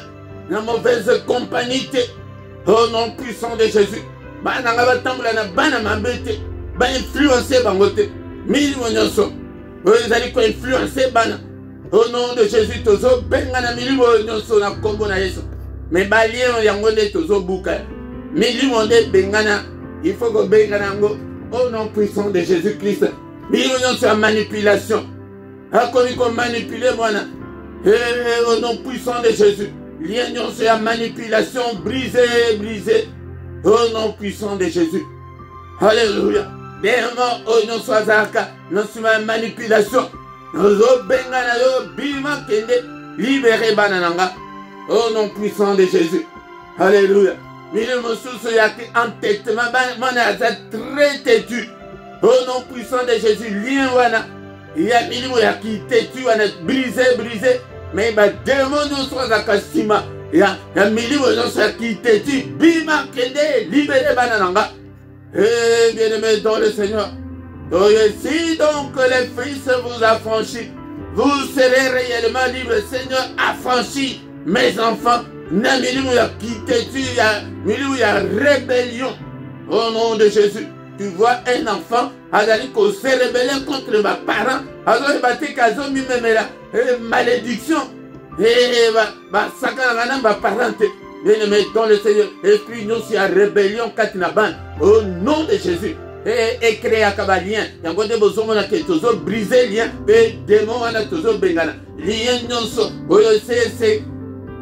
na mauvaise compagnie te. Au nom puissant de Jésus. Bana nanga batambula na bana mambete. Ba influencer bango te. Milimo nyonso. Oyo ezali ko influencer bana. Au nom de Jésus tozo benga na milimo nyonso na kombo na Yesu. Mais balien yango nde tozo buka. Milimo nde bengana. Il faut que bengana ngo. Au nom puissant de Jésus-Christ. Milimo nyonso ya manipulation. Akomi ko manipuler mwana. Au nom puissant de Jésus. Lien nyonso ya manipulation brisé. Au nom puissant de Jésus. Alléluia. Démon au nom soazaka. Non suma manipulation. Nozo bengana yo bima kende. Libéré banananga. Au nom puissant de Jésus. Alléluia. Milimo susu yaki entêtement. Manaza très têtu. Au nom puissant de Jésus. Lien wana. Il y a milimo yaki têtu wana brisé. Mais ba démon nous soazaka sima. Il y a milimo yaki têtu. Bima kende. Libéré banananga. Eh bien-aimés dans le Seigneur. Si donc les fils vous affranchissent, vous serez réellement libres. Seigneur, affranchis mes enfants. Na milieu ya quitté, milieu ya rébellion. Au nom de Jésus, tu vois un enfant, Azali ko se rébeller contre mes parents. Azali bati kazo mi memela. Malédiction. Sakana na ba parente. Bien-aimé dans le Seigneur, esprit nous si à rébellion katinaban. Au nom de Jésus. Et créer un cabalien. Il y a un peu de besoin de toujours briser lien. Et démon on a toujours bengana. Lien non so.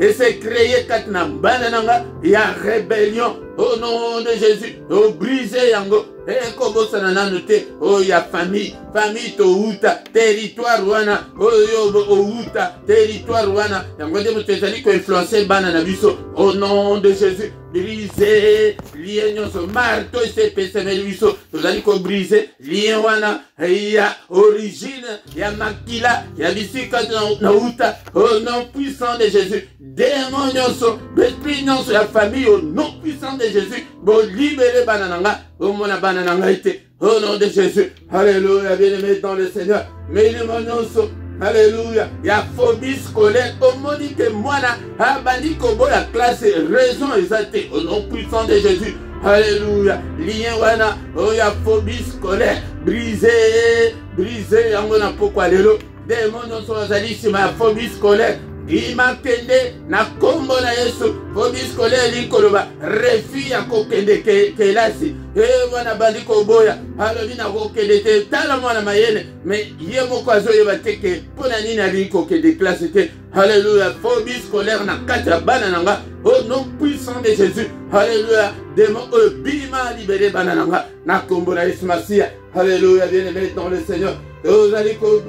Et c'est créer katna banananga. Il y a rébellion. Au nom de Jésus. Au briser yango. Et comme ça n'a noté. Oh il y a famille. Famille to uta. Territoire wana. Oh yo uta. Territoire wana. Il y a un peu de besoin de influencer banana biso. Au nom de Jésus. Briser lien nyonso marteau et pèseme biso tozali ko briser lien wana ya origine ya makila ya bisika na uta au nom puissant de Jésus démon nyonso esprit nyonso ya famille au nom puissant de Jésus bo libérer banananga au mona banananga été au nom de Jésus. Alléluia. Bien-aimé dans le Seigneur. Mais le nyonso alléluia. Il y a phobie scolaire. Au monique moana. Abani kobo la classe. Raison exacte. Au nom puissant de Jésus. Alléluia. Lien wana. Oh, il y a phobie scolaire. Brisé. Yangona pourquoi lelo. Démon non sont allés sur ma phobie scolaire. Ima kende na kombo na Yesu. Phobie scolaire likoloba. Refi ya kokende kelasi. mwana bandi koboya alobi na kokende te tala mwana mayele mais ye moko azoyeba te ke mpona nini alingi kokende classe te. Alléluia. Phobie scolaire na kati ya bana nanga au nom puissant de Jésus. Alléluia. Démon bima libéré bana nanga na kombo na Yesu Masia. Alléluia. Bien-aimé dans le Seigneur. Ozali ko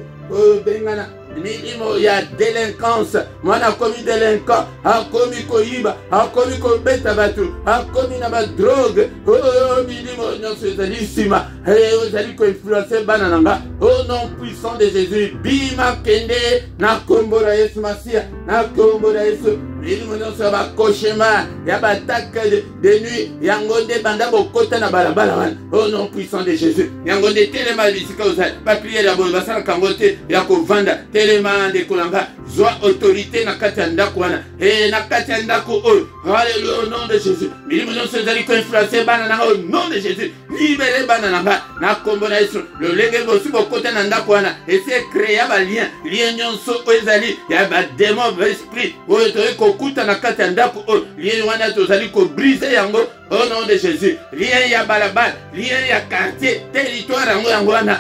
bengana milimo ya délinquance. Mwana komi délinquant, akomi koyiba, akomi kobeta batu, akomi na ba drogue. Milimo nyonso ezali sima. Ozali ko influencer bana nanga au nom puissant de Jésus. Bima kende na kombo na Yesu Masia, na kombo na Yesu. Milimo nyonso ya ba cauchemar, ya ba attaque de nuit, yango nde banda bokota na balabala wana au nom puissant de Jésus. Yango nde telema bisika ozali ba prière ya bo basala kango te ya kovanda telema de kolanga zwa autorité na kati ya ndako wana na kati ya ndako oyo. Alléluia au nom de Jésus. Milimo nyonso ezali ko influencer bana nanga au nom de Jésus. Libéré bana nanga na kombo na Yesu. Le lenge bosi bokota na ndako wana essayer créer ba lien nyonso ezali ya ba démon esprit oyo to kuta na kati ya ndako oyo lien wana tozali ko briser yango au nom de Jésus. Lien ya balabala, lien ya quartier, territoire yango wana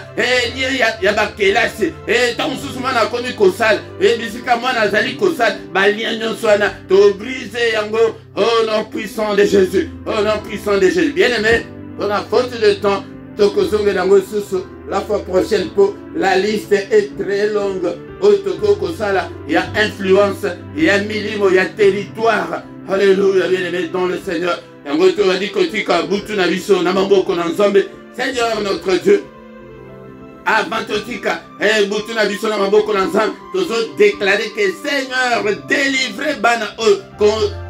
lien ya bakelasi tant susumana komi kosala bisika mwana azali kosala ba lien nyonso wana to briser yango au nom puissant de Jésus. Au nom puissant de Jésus. Bien-aimé, on a faute de temps. Tokozonge nango susu la fois prochaine pour la liste est très longue. Otoko kosala, il y a influence, il y a milimo, il y a territoire. Alléluia, bien-aimé dans le Seigneur. Yango to dit kotika butu na biso na maboko na Nzambe. Seigneur notre Dieu. Avant totika butu na biso na maboko na Nzambe, tozo déclarer que Seigneur délivre bana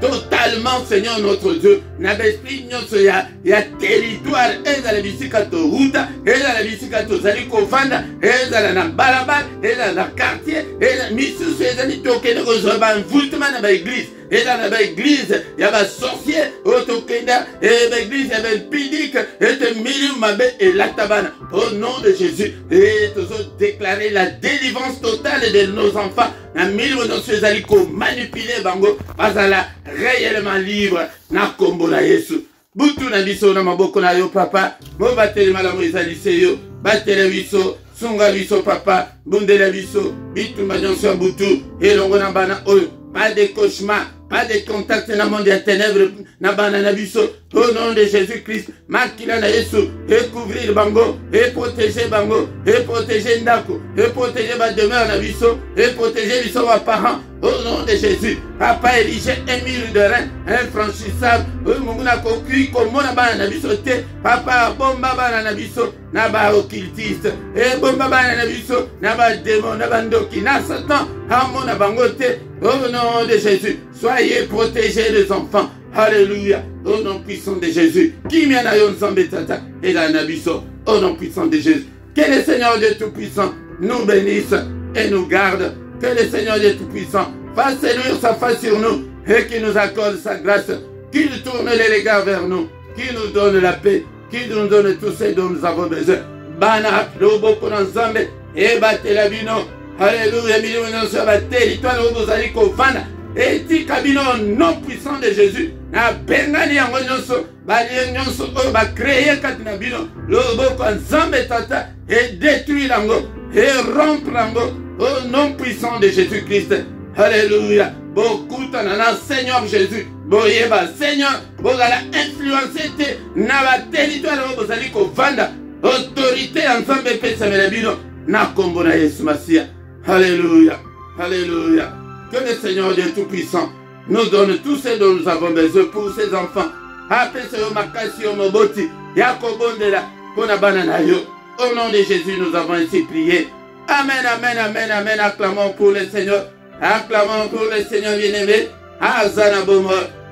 totalement Seigneur notre Dieu. Na besprit nyonso ya territoire ezala bisika to huta, ezala bisika to zali kovanda, ezala na balabala, ezala na quartier, ezala misusu ezali tokende kozwa ba mvultuma na ba église. Et dans la église, il y a des sorciers, autokenda, et l'église, il y a des pidiques, et des millions et la tabane. Au nom de Jésus, et tous déclarer la délivrance totale de nos enfants. Na millions de nos allés manipuler bango, pas à la réellement libre, na kombo na Yesu. Butu na biso na maboko na yo papa, mo bateli malamu ezali seyo, bateli biso, sunga biso papa, bundela biso, bitu nyonso ya butu, elongo na bana oyo. Pas de cauchemar, pas de contact dans le monde des ténèbres, na banana biso, au nom de Jésus-Christ, makila na Yesu, et couvrir bango, et protéger bango, et protéger ndako, et protéger ma demeure na biso, et protéger biso ma parents, au nom de Jésus. Papa érigé un mur de rein, infranchissable, munguna kokui, komona banana biso te, papa bomba banana biso, na ba occultiste, et bomba banana biso, na ba démon, na bandoki, na Satan, amona bango te, au nom de Jésus, soyez protégés les enfants. Alléluia. Au nom puissant de Jésus. Qui m'y en a yon tata et la nabiso. Au nom puissant de Jésus. Que le Seigneur Dieu Tout-Puissant nous bénisse et nous garde. Que le Seigneur Dieu Tout-Puissant fasse luire sa face sur nous et qu'il nous accorde sa grâce. Qu'il tourne les regards vers nous. Qu'il nous donne la paix. Qu'il nous donne tout ce dont nous avons besoin. Bana, Loboko Nzambe, et Batelabino. Alléluia, millions sur la territoire où vous allez kovana. Et ti kabino non puissant de Jésus. Na bengani yango nyonso, balien nyonso o ba créer katina bino. Loboko Nzambe tata et détruire yango et rompre yango au nom puissant de Jésus-Christ. Alléluia. Beaucoup tanana Seigneur Jésus. Boyeba Seigneur, bozala influencer te na ba territoire où vous allez kovanda. Autorité Nzambe pesa melabino na kombo na Yesu Masia. Alléluia, alléluia. Que le Seigneur Dieu Tout-Puissant nous donne tout ce dont nous avons besoin pour ses enfants. Apeseo makasi omoboti, yakobondela, pona banana yo. Au nom de Jésus, nous avons ainsi prié. Amen, amen, amen, amen. Acclamons pour le Seigneur. Acclamons pour le Seigneur bien-aimé. Azana bomo,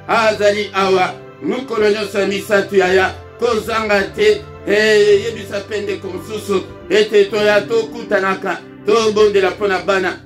azali awa. Nous colonions samisa tuyaya, kozangate, yebisa pende konsusu, ete toyato kutanaka. Tout de la ponabana,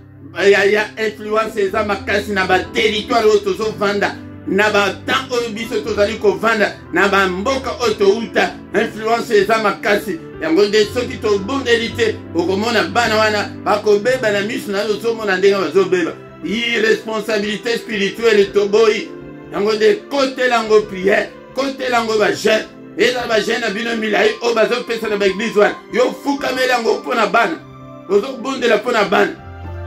il y a influence eza makasi na ba territoire otozo vanda, na ba temps oyo biso tozali ko vanda, na ba mboka oto uta, influence eza makasi. Yango nde soki to bondeli te, okomona bana wana bakobeba na miso na yo mona ndenge bazobeba. Irresponsabilité spirituelle toboyi. Yango nde côté lango prière, côté lango ba jeûne, eza bagene na bino milai oyo bazopesa na baeglise wana yo fukameli yango mpo na bana ozobondela mpo na bana.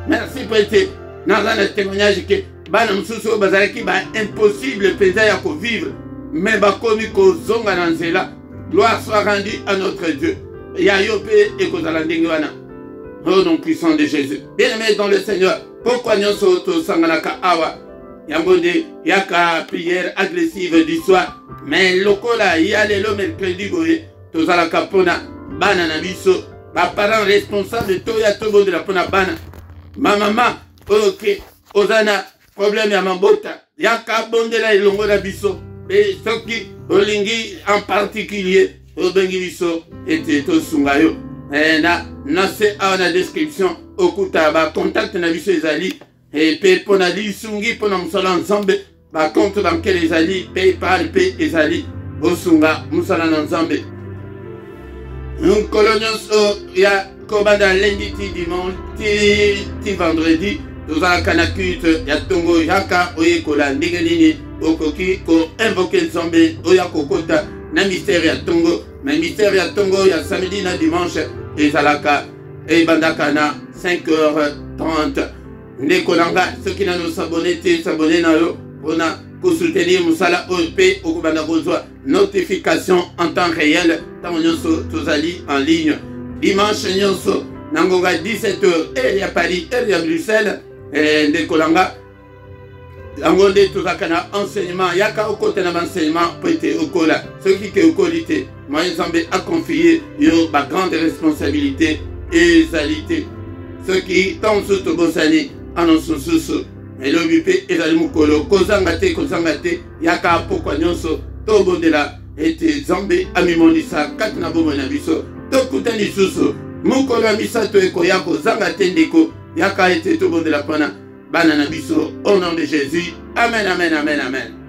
Merci po ete naza na témoignage ke bana mosusu oyo bazalaki baimpossible mpenza ya kovivre me bakomi kozonga na nzela. Gloire soit rendue à notre Dieu. Ya yo mpe ekozala ndenge wana. Au nom puissant de Jésus. Bien-aimés dans le Seigneur, pourquoi nyonso tosanganaka awa yango nde yaka prière agressive du soir, mais lokola ya lelo mercredi boye tozalaka mpona bana na biso baparent responsable toya tobondela mpona bana. Mamama oyo ke oza na problème ya mabota yaka bondela elongo na biso mpe soki olingi en particulier obengi biso ete tosunga yo. Na se awa na description okuta bacontact na biso ezali pe mpona lisungi mpona mosala nzambe bacompte bancaire ezali paypal mpe ezali bosunga mosala na nzambe. Nkolo nyonso ya kobanda lundi ti dimanche ti vendredi tozalaka na culte ya ntongo yaka oyekola ndenge nini okoki koinvoke nzambe oya kokota na mystère ya ntongo. Mais mystère ya ntongo ya samedi na dimanche ezalaka ebandaka na 5h30. Ndeko nanga soki nano sabone te sabone na yo mpona kosoutenir mosala oyo mpe okobanda kozwa notification en temps réel ntango nyonso tozali en ligne. Dimanche nyonso na ngonga 17h heure ya Paris heure ya Bruxelles. Ndeko nanga yango nde tozalaka na enseignement yaka okota na baenseignement mpo ete okola soki ke okoli te moye nzambe aconfie yo bagrande responsabilité ezali te. Soki ntango mosusu tobosani annonce mosusu elobi mpe ezali mokolo kozanga te yaka pokwa nyonso tobondela ete nzambe amimonisa kati na bomoi na biso tokuta lisusu mokolo ya misato ekoya kozanga te ndeko yaka ete tobondela mpona bana na biso au nom de Jésus. Amen, amen, amen, amen.